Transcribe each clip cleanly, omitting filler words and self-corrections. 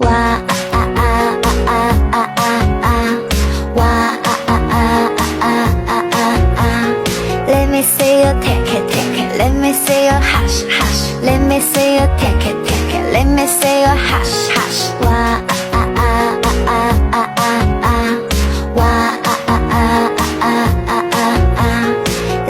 Wah ah ah ah ah ah ah ah. Wah ah ah ah ah ah ah ah. Let me see you take it, take it. Let me see you hush, hush. Let me see you take it, take it. Let me see you hush, hush. Wah ah ah ah ah ah ah ah. Wah ah ah ah ah ah ah ah.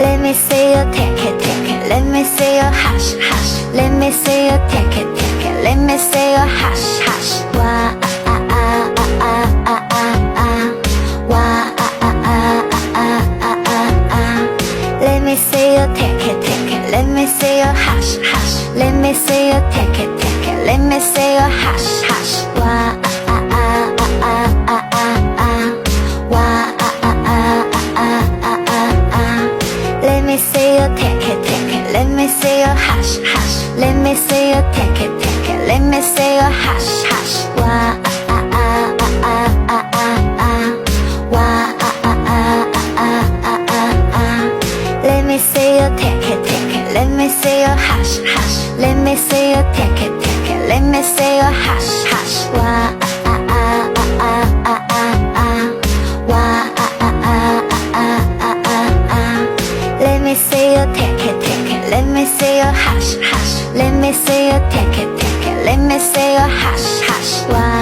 Let me see you take it, take it. Let me see you hush, hush. Let me see you take it, take it. Let me see you hush, hush. Wah ah ah ah ah ah ah ah. Wah ah ah ah ah ah ah ah. Let me see you take it, take it. Let me see you hush, hush. Let me see you take it, take it. Let me see you hush, hush. Wah ah ah ah ah ah ah ah. Wah ah ah ah ah ah ah ah. Let me see you take it, take it. Let me see you hush, hush. Let me see you take it, take it. Let me see you hush, hush. Wah ah ah ah ah ah ah ah. Wah ah ah ah ah ah ah ah. Let me see you take it, take it. Let me see you hush, hush. Let me see you take it, take it. Let me see you hush, hush. Wah ah ah ah ah ah ah ah. Wah ah ah ah ah ah ah ah. Let me see you take it, take it. Let me see you hush, hush. Let me see you take it, take it. Let me see you hush, hush. Wah